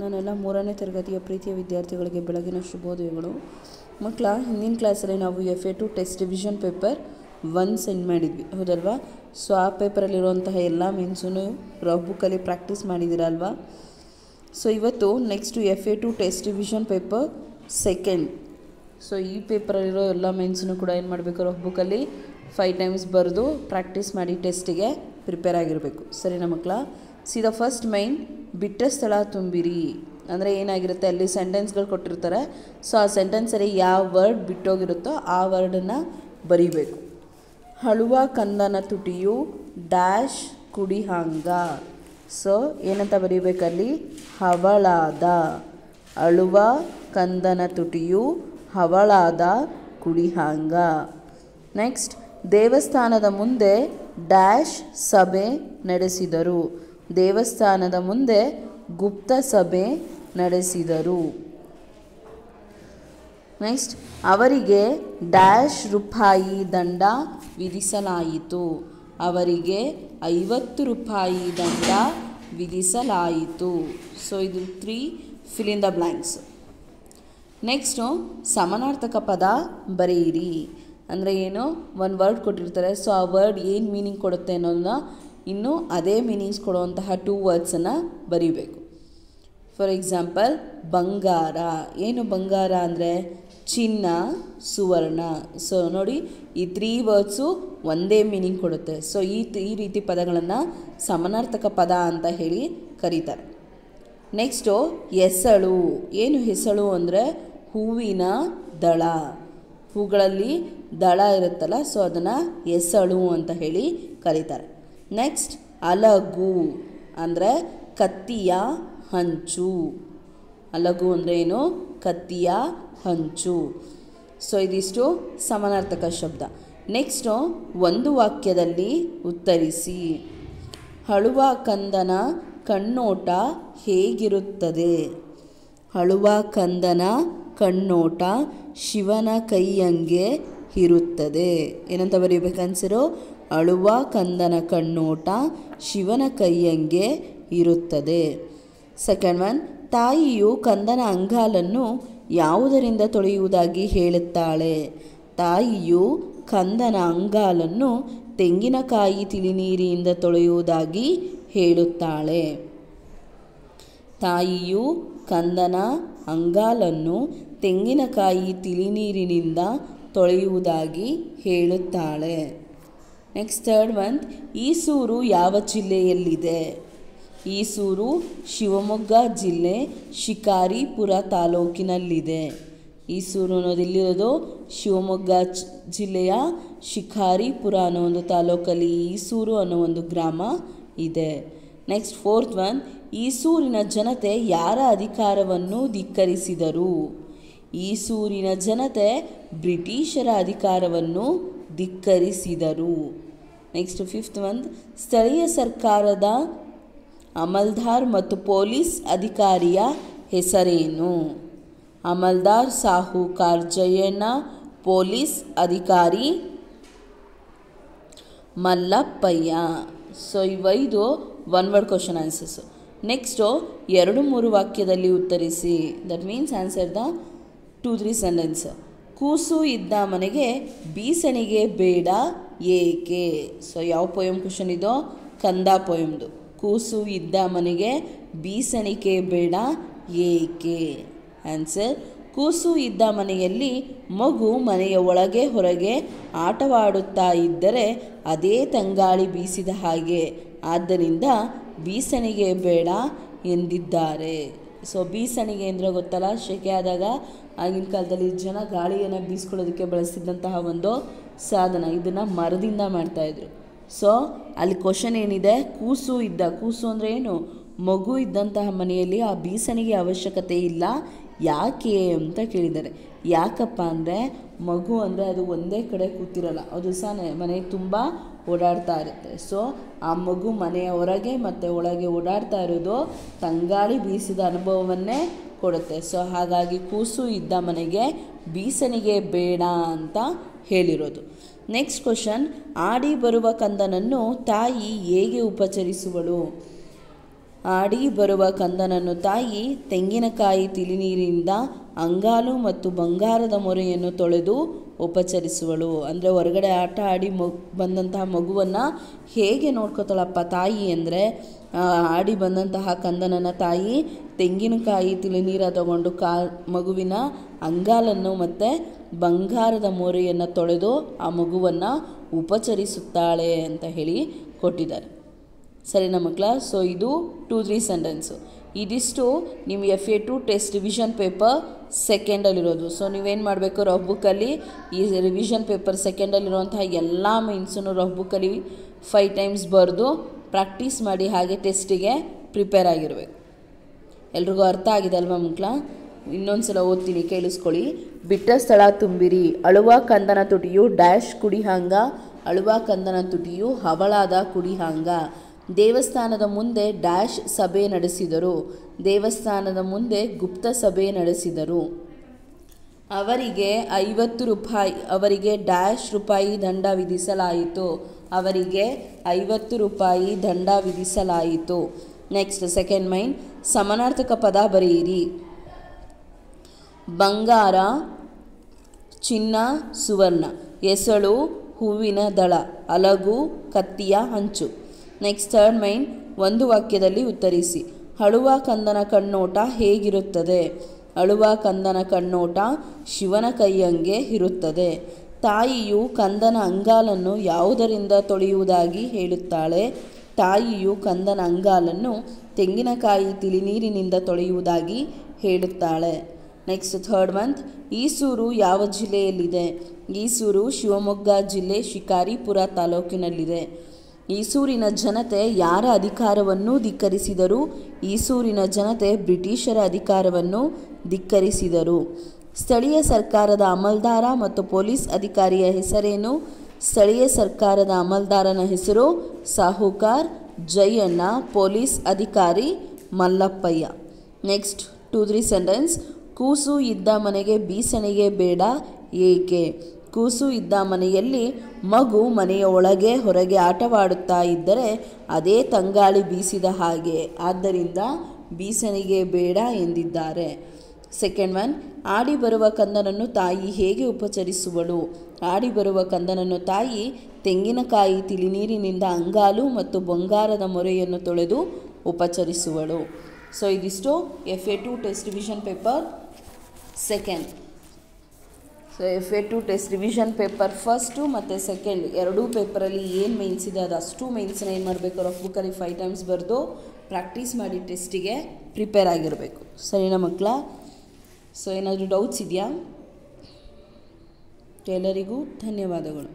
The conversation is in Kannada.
ನಾನೆಲ್ಲ 3ನೇ ತರಗತಿಯ ಪ್ರೀತಿಯ ವಿದ್ಯಾರ್ಥಿಗಳಿಗೆ ಬೆಳಗಿನ ಶುಭೋದಯಗಳು. ಮಕ್ಕಳ ಹಿಂದಿನ ಕ್ಲಾಸಲ್ಲಿ ನಾವು FA2 test division paper 1 send ಮಾಡಿದ್ವಿ, ಹೌದಲ್ವಾ? ಸೊ ಆ ಪೇಪರಲ್ಲಿರುವಂತಹ ಎಲ್ಲ ಮೀನ್ಸೂ ರಫ್ ಬುಕ್ಕಲ್ಲಿ ಪ್ರಾಕ್ಟೀಸ್ ಮಾಡಿದ್ದೀರಾ ಅಲ್ವಾ? ಸೊ ಇವತ್ತು next FA2 test division paper 2. So ಈ ಪೇಪರಲ್ಲಿರೋ ಎಲ್ಲ ಮೀನ್ಸನ್ನು ಕೂಡ ಏನು ಮಾಡಬೇಕು, ರಫ್ ಬುಕ್ಕಲ್ಲಿ 5 ಟೈಮ್ಸ್ ಬರೆದು ಪ್ರಾಕ್ಟೀಸ್ ಮಾಡಿ ಟೆಸ್ಟಿಗೆ ಪ್ರಿಪೇರ್ ಆಗಿರಬೇಕು. ಸರಿನಾ ಮಕ್ಕಳ? ಸಿ ದ ಫಸ್ಟ್ ಮೈನ್, ಬಿಟ್ಟ ಸ್ಥಳ ತುಂಬಿರಿ. ಅಂದರೆ ಏನಾಗಿರುತ್ತೆ, ಅಲ್ಲಿ ಸೆಂಟೆನ್ಸ್ಗಳು ಕೊಟ್ಟಿರ್ತಾರೆ. ಸೊ ಆ ಸೆಂಟೆನ್ಸಲ್ಲಿ ಯಾವ ವರ್ಡ್ ಬಿಟ್ಟೋಗಿರುತ್ತೋ ಆ ವರ್ಡನ್ನು ಬರೀಬೇಕು. ಹಳುವ ಕಂದನ ತುಟಿಯು ಡ್ಯಾಶ್ ಕುಡಿಹಾಂಗ. ಸೊ ಏನಂತ ಬರೀಬೇಕಲ್ಲಿ? ಹವಳಾದ. ಅಳುವ ಕಂದನ ತುಟಿಯು ಹವಳಾದ ಕುಡಿಹಾಂಗ. ನೆಕ್ಸ್ಟ್, ದೇವಸ್ಥಾನದ ಮುಂದೆ ಡ್ಯಾಶ್ ಸಭೆ ನಡೆಸಿದರು. ದೇವಸ್ಥಾನದ ಮುಂದೆ ಗುಪ್ತ ಸಭೆ ನಡೆಸಿದರು. ನೆಕ್ಸ್ಟ್, ಅವರಿಗೆ ಡ್ಯಾಶ್ ರೂಪಾಯಿ ದಂಡ ವಿಧಿಸಲಾಯಿತು. ಅವರಿಗೆ 50 ರೂಪಾಯಿ ದಂಡ ವಿಧಿಸಲಾಯಿತು. ಸೊ ಇದು 3 fill in the blanks. Next, ಸಮಾನಾರ್ಥಕ ಪದ ಬರೆಯಿರಿ. ಅಂದರೆ ಏನು, ಒಂದು ವರ್ಡ್ ಕೊಟ್ಟಿರ್ತಾರೆ. ಸೊ ಆ ವರ್ಡ್ ಏನು ಮೀನಿಂಗ್ ಕೊಡುತ್ತೆ ಅನ್ನೋದನ್ನ ಇನ್ನು ಅದೇ ಮೀನಿಂಗ್ಸ್ ಕೊಡುವಂತಹ 2 ವರ್ಡ್ಸನ್ನು ಬರೀಬೇಕು. ಫಾರ್ ಎಕ್ಸಾಂಪಲ್, ಬಂಗಾರ. ಏನು ಬಂಗಾರ ಅಂದರೆ? ಚಿನ್ನ, ಸುವರ್ಣ. ಸೊ ನೋಡಿ, ಈ 3 ವರ್ಡ್ಸು ಒಂದೇ ಮೀನಿಂಗ್ ಕೊಡುತ್ತೆ. ಸೊ ಈ ರೀತಿ ಪದಗಳನ್ನು ಸಮಾನಾರ್ಥಕ ಪದ ಅಂತ ಹೇಳಿ ಕರೀತಾರೆ. ನೆಕ್ಸ್ಟು, ಎಸಳು. ಏನು ಎಸಳು ಅಂದರೆ? ಹೂವಿನ ದಳ. ಹೂಗಳಲ್ಲಿ ದಳ ಇರುತ್ತಲ್ಲ, ಸೊ ಅದನ್ನು ಎಸಳು ಅಂತ ಹೇಳಿ ಕರೀತಾರೆ. ನೆಕ್ಸ್ಟ್, ಅಲಗು ಅಂದರೆ ಕತ್ತಿಯ ಹಂಚು. ಅಲಗು ಅಂದರೆ ಏನು? ಕತ್ತಿಯ ಹಂಚು. ಸೊ ಇದಿಷ್ಟು ಸಮಾನಾರ್ಥಕ ಶಬ್ದ. ನೆಕ್ಸ್ಟು, ಒಂದು ವಾಕ್ಯದಲ್ಲಿ ಉತ್ತರಿಸಿ. ಹಳುವ ಕಂದನ ಕಣ್ಣೋಟ ಹೇಗಿರುತ್ತದೆ? ಹಳುವ ಕಂದನ ಕಣ್ಣೋಟ ಶಿವನ ಕೈಯಂಗೆ ಇರುತ್ತದೆ. ಏನಂತ ಬರೀಬೇಕನ್ಸಿರೋ? ಅಳುವ ಕಂದನ ಕಣ್ಣೋಟ ಶಿವನ ಕೈಯಂಗೆ ಇರುತ್ತದೆ. ಸೆಕೆಂಡ್ ಒನ್, ತಾಯಿಯು ಕಂದನ ಅಂಗಾಲನ್ನು ಯಾವುದರಿಂದ ತೊಳೆಯುವುದಾಗಿ ಹೇಳುತ್ತಾಳೆ? ತಾಯಿಯು ಕಂದನ ಅಂಗಾಲನ್ನು ತೆಂಗಿನಕಾಯಿ ತಿಳಿನೀರಿನಿಂದ ತೊಳೆಯುವುದಾಗಿ ಹೇಳುತ್ತಾಳೆ. ತಾಯಿಯು ಕಂದನ ಅಂಗಾಲನ್ನು ತೆಂಗಿನಕಾಯಿ ತಿಳಿನೀರಿನಿಂದ ತೊಳೆಯುವುದಾಗಿ ಹೇಳುತ್ತಾಳೆ. ನೆಕ್ಸ್ಟ್ ಥರ್ಡ್ ಒನ್, ಈಸೂರು ಯಾವ ಜಿಲ್ಲೆಯಲ್ಲಿದೆ? ಈಸೂರು ಶಿವಮೊಗ್ಗ ಜಿಲ್ಲೆ ಶಿಕಾರಿಪುರ ತಾಲೂಕಿನಲ್ಲಿದೆ. ಈಸೂರು ಅನ್ನೋದಿಲ್ಲಿರೋದು ಶಿವಮೊಗ್ಗ ಜಿಲ್ಲೆಯ ಶಿಕಾರಿಪುರ ಅನ್ನೋ ಒಂದು ತಾಲೂಕಲ್ಲಿ ಈಸೂರು ಅನ್ನೋ ಒಂದು ಗ್ರಾಮ ಇದೆ. ನೆಕ್ಸ್ಟ್ ಫೋರ್ತ್ ಒನ್, ಈಸೂರಿನ ಜನತೆ ಯಾರ ಅಧಿಕಾರವನ್ನು ಧಿಕ್ಕರಿಸಿದರು? ಈಸೂರಿನ ಜನತೆ ಬ್ರಿಟಿಷರ ಅಧಿಕಾರವನ್ನು ಧಿಕ್ಕರಿಸಿದರು. ನೆಕ್ಸ್ಟ್ ಫಿಫ್ತ್ ಒನ್, ಸ್ಥಳೀಯ ಸರ್ಕಾರದ ಅಮಲ್ದಾರ್ ಮತ್ತು ಪೊಲೀಸ್ ಅಧಿಕಾರಿಯ ಹೆಸರೇನು? ಅಮಲ್ದಾರ್ ಸಾಹುಕಾರ್ ಜಯಣ್ಣ, ಪೊಲೀಸ್ ಅಧಿಕಾರಿ ಮಲ್ಲಪ್ಪಯ್ಯ. ಸೊ ಇವು 1 ವರ್ಡ್ ಕ್ವಶನ್ ಆನ್ಸರ್ಸು. ನೆಕ್ಸ್ಟು, 2-3 ವಾಕ್ಯದಲ್ಲಿ ಉತ್ತರಿಸಿ. That means answer the 2-3 sentence. ಕೂಸು ಇದ್ದ ಮನೆಗೆ ಬೀಸಣಿಗೆ ಬೇಡ ಏಕೆ? ಸೊ ಯಾವ ಪೊಯಮ್ ಕ್ವಶನ್ ಇದೋ? ಕಂದ ಪೊಯಮ್ದು. ಕೂಸು ಇದ್ದ ಮನೆಗೆ ಬೀಸಣಿಗೆ ಬೇಡ ಏಕೆ? ಆನ್ಸರ್, ಕೂಸು ಇದ್ದ ಮನೆಯಲ್ಲಿ ಮಗು ಮನೆಯ ಒಳಗೆ ಹೊರಗೆ ಆಟವಾಡುತ್ತಾ ಇದ್ದರೆ ಅದೇ ತಂಗಾಳಿ ಬೀಸಿದ ಹಾಗೆ. ಆದ್ದರಿಂದ ಬೀಸಣಿಗೆ ಬೇಡ ಎಂದಿದ್ದಾರೆ. ಸೊ ಬೀಸಣಿಗೆ ಅಂದರೆ ಗೊತ್ತಲ್ಲ, ಸೆಕೆ ಆದಾಗ ಆಗಿನ ಕಾಲದಲ್ಲಿ ಜನ ಗಾಳಿಯನ್ನು ಬೀಸ್ಕೊಳ್ಳೋದಕ್ಕೆ ಬಳಸ್ತಿದ್ದಂತಹ ಒಂದು ಸಾಧನ. ಇದನ್ನು ಮರದಿಂದ ಮಾಡ್ತಾಯಿದ್ರು. ಸೊ ಅಲ್ಲಿ ಕ್ವಶನ್ ಏನಿದೆ, ಕೂಸು ಅಂದರೆ ಏನು? ಮಗು ಇದ್ದಂತಹ ಮನೆಯಲ್ಲಿ ಆ ಬೀಸಣಿಗೆ ಅವಶ್ಯಕತೆ ಇಲ್ಲ, ಯಾಕೆ ಅಂತ ಕೇಳಿದ್ದಾರೆ. ಯಾಕಪ್ಪ ಅಂದರೆ ಮಗು ಅಂದರೆ ಅದು ಒಂದೇ ಕಡೆ ಕೂತಿರಲ್ಲ, ಅದು ಸಹ ಮನೆ ತುಂಬ ಓಡಾಡ್ತಾ ಇರುತ್ತೆ. ಸೊ ಆ ಮಗು ಮನೆಯ ಹೊರಗೆ ಮತ್ತು ಒಳಗೆ ಓಡಾಡ್ತಾ ಇರೋದು ತಂಗಾಳಿ ಬೀಸಿದ ಅನುಭವವನ್ನೇ ಕೊಡುತ್ತೆ. ಸೊ ಹಾಗಾಗಿ ಕೂಸು ಇದ್ದ ಮನೆಗೆ ಬೀಸಣಿಗೆ ಬೇಡ ಅಂತ ಹೇಳಿರೋದು. ನೆಕ್ಸ್ಟ್ ಕ್ವಶನ್, ಆಡಿ ಬರುವ ಕಂದನನ್ನು ತಾಯಿ ಹೇಗೆ ಉಪಚರಿಸುವಳು? ಆಡಿ ಬರುವ ಕಂದನನ್ನು ತಾಯಿ ತೆಂಗಿನಕಾಯಿ ತಿಳಿನೀರಿನಿಂದ ಅಂಗಾಲು ಮತ್ತು ಬಂಗಾರದ ಮೊರೆಯನ್ನು ತೊಳೆದು ಉಪಚರಿಸುವಳು. ಅಂದರೆ ಹೊರಗಡೆ ಆಟ ಆಡಿ ಬಂದಂತಹ ಮಗುವನ್ನು ಹೇಗೆ ನೋಡ್ಕೋತಾಳಪ್ಪ ತಾಯಿ ಅಂದರೆ, ಆಡಿ ಬಂದಂತಹ ಕಂದನನ್ನು ತಾಯಿ ತೆಂಗಿನಕಾಯಿ ತಿಳಿನೀರ ತಗೊಂಡು ಮಗುವಿನ ಅಂಗಾಲನ್ನು ಮತ್ತು ಬಂಗಾರದ ಮೊರೆಯನ್ನು ತೊಳೆದು ಆ ಮಗುವನ್ನು ಉಪಚರಿಸುತ್ತಾಳೆ ಅಂತ ಹೇಳಿ ಕೊಟ್ಟಿದ್ದಾರೆ. ಸರಿನಾ ಮಕ್ಕಳ? ಸೊ ಇದು 2-3 ಸೆಂಟೆನ್ಸು. ಇದಿಷ್ಟು ನಿಮ್ಮ FA2 ಟೆಸ್ಟ್ ರಿವಿಷನ್ ಪೇಪರ್ ಸೆಕೆಂಡಲ್ಲಿರೋದು. ಸೊ ನೀವೇನು ಮಾಡಬೇಕು, ರಫ್ ಬುಕ್ಕಲ್ಲಿ ಈ ರಿವಿಷನ್ ಪೇಪರ್ ಸೆಕೆಂಡಲ್ಲಿರುವಂತಹ ಎಲ್ಲ ಮೈನ್ಸನ್ನು ರಫ್ ಬುಕ್ಕಲ್ಲಿ 5 ಟೈಮ್ಸ್ ಬರೆದು ಪ್ರಾಕ್ಟೀಸ್ ಮಾಡಿ, ಹಾಗೆ ಟೆಸ್ಟಿಗೆ ಪ್ರಿಪೇರ್ ಆಗಿರಬೇಕು. ಎಲ್ರಿಗೂ ಅರ್ಥ ಆಗಿದೆ ಅಲ್ವಾ ಮಕ್ಕಳ? ಇನ್ನೊಂದು ಸಲ ಓದ್ತೀನಿ, ಕೇಳಿಸ್ಕೊಳ್ಳಿ. ಬಿಟ್ಟ ಸ್ಥಳ ತುಂಬಿರಿ, ಅಳುವ ಕಂದನ ತುಟಿಯು ಡ್ಯಾಶ್ ಕುಡಿಹಾಂಗ, ಅಳುವ ಕಂದನ ತುಟಿಯು ಹವಳಾದ ಕುಡಿಹಾಂಗ. ದೇವಸ್ಥಾನದ ಮುಂದೆ ಡ್ಯಾಶ್ ಸಭೆ ನಡೆಸಿದರು, ದೇವಸ್ಥಾನದ ಮುಂದೆ ಗುಪ್ತ ಸಭೆ ನಡೆಸಿದರು. ಅವರಿಗೆ 50 ರೂಪಾಯಿ, ಅವರಿಗೆ ಡ್ಯಾಶ್ ರೂಪಾಯಿ ದಂಡ ವಿಧಿಸಲಾಯಿತು, ಅವರಿಗೆ 50 ರೂಪಾಯಿ ದಂಡ ವಿಧಿಸಲಾಯಿತು. ನೆಕ್ಸ್ಟ್ ಸೆಕೆಂಡ್ ಮೈನ್, ಸಮಾನಾರ್ಥಕ ಪದ ಬರೆಯಿರಿ. ಬಂಗಾರ, ಚಿನ್ನ, ಸುವರ್ಣ. ಎಸಳು, ಹೂವಿನ ದಳ. ಅಲಗು, ಕತ್ತಿಯ ಅಂಚು. ನೆಕ್ಸ್ಟ್ ಥರ್ಡ್ ಮೈನ್, ಒಂದು ವಾಕ್ಯದಲ್ಲಿ ಉತ್ತರಿಸಿ. ಅಳುವ ಕಂದನ ಕಣ್ಣೋಟ ಹೇಗಿರುತ್ತದೆ? ಅಳುವ ಕಂದನ ಕಣ್ಣೋಟ ಶಿವನ ಕೈಯಂಗೆ ಇರುತ್ತದೆ. ತಾಯಿಯು ಕಂದನ ಅಂಗಾಲನ್ನು ಯಾವುದರಿಂದ ತೊಳೆಯುವುದಾಗಿ ಹೇಳುತ್ತಾಳೆ? ತಾಯಿಯು ಕಂದನ ಅಂಗಾಲನ್ನು ತೆಂಗಿನಕಾಯಿ ತಿಳಿನೀರಿನಿಂದ ತೊಳೆಯುವುದಾಗಿ ಹೇಳುತ್ತಾಳೆ. ನೆಕ್ಸ್ಟ್ ಥರ್ಡ್ ಮಂತ್, ಈಸೂರು ಯಾವ ಜಿಲ್ಲೆಯಲ್ಲಿದೆ? ಈಸೂರು ಶಿವಮೊಗ್ಗ ಜಿಲ್ಲೆ ಶಿಕಾರಿಪುರ ತಾಲೂಕಿನಲ್ಲಿದೆ. ಈಸೂರಿನ ಜನತೆ ಯಾರ ಅಧಿಕಾರವನ್ನು ಧಿಕ್ಕರಿಸಿದರು? ಈಸೂರಿನ ಜನತೆ ಬ್ರಿಟಿಷರ ಅಧಿಕಾರವನ್ನು ಧಿಕ್ಕರಿಸಿದರು. ಸ್ಥಳೀಯ ಸರ್ಕಾರದ ಅಮಲ್ದಾರ ಮತ್ತು ಪೊಲೀಸ್ ಅಧಿಕಾರಿಯ ಹೆಸರೇನು? ಸ್ಥಳೀಯ ಸರ್ಕಾರದ ಅಮಲ್ದಾರನ ಹೆಸರು ಸಾಹುಕಾರ್ ಜಯಣ್ಣ, ಪೊಲೀಸ್ ಅಧಿಕಾರಿ ಮಲ್ಲಪ್ಪಯ್ಯ. Next 2-3 sentence. ಕೂಸು ಇದ್ದ ಮನೆಗೆ ಬೀಸಣಿಗೆ ಬೇಡ, ಏಕೆ? ಕೂಸು ಇದ್ದ ಮನೆಯಲ್ಲಿ ಮಗು ಮನೆಯ ಒಳಗೆ ಹೊರಗೆ ಆಟವಾಡುತ್ತಾ ಇದ್ದರೆ ಅದೇ ತಂಗಾಳಿ ಬೀಸಿದ ಹಾಗೆ, ಆದ್ದರಿಂದ ಬೀಸಣಿಗೆ ಬೇಡ ಎಂದಿದ್ದಾರೆ. ಸೆಕೆಂಡ್ ಒನ್, ಆಡಿ ಬರುವ ಕಂದನನ್ನು ತಾಯಿ ಹೇಗೆ ಉಪಚರಿಸುವಳು? ಆಡಿ ಬರುವ ಕಂದನನ್ನು ತಾಯಿ ತೆಂಗಿನಕಾಯಿ ತಿಳಿನೀರಿನಿಂದ ಅಂಗಾಲು ಮತ್ತು ಬಂಗಾರದ ಮೊರೆಯನ್ನು ತೊಳೆದು ಉಪಚರಿಸುವಳು. ಸೊ ಇದಿಷ್ಟು FA2 test revision paper second. So FA2 test revision paper first ಮತ್ತು ಸೆಕೆಂಡ್ ಎರಡೂ ಪೇಪರಲ್ಲಿ ಏನು ಮೈನ್ಸ್ ಇದೆ ಅದು ಅಷ್ಟು ಮೈನ್ಸನ್ನ ಏನು ಮಾಡಬೇಕು, ರಫ್ ಬುಕ್ಕಲ್ಲಿ 5 ಟೈಮ್ಸ್ ಬರೆದು ಪ್ರಾಕ್ಟೀಸ್ ಮಾಡಿ ಟೆಸ್ಟಿಗೆ ಪ್ರಿಪೇರ್ ಆಗಿರಬೇಕು. ಸರಿನಾ ಮಕ್ಕಳ? ಸೊ ಏನಾದರೂ ಡೌಟ್ಸ್ ಇದೆಯಾ? ಎಲ್ಲರಿಗೂ ಧನ್ಯವಾದಗಳು.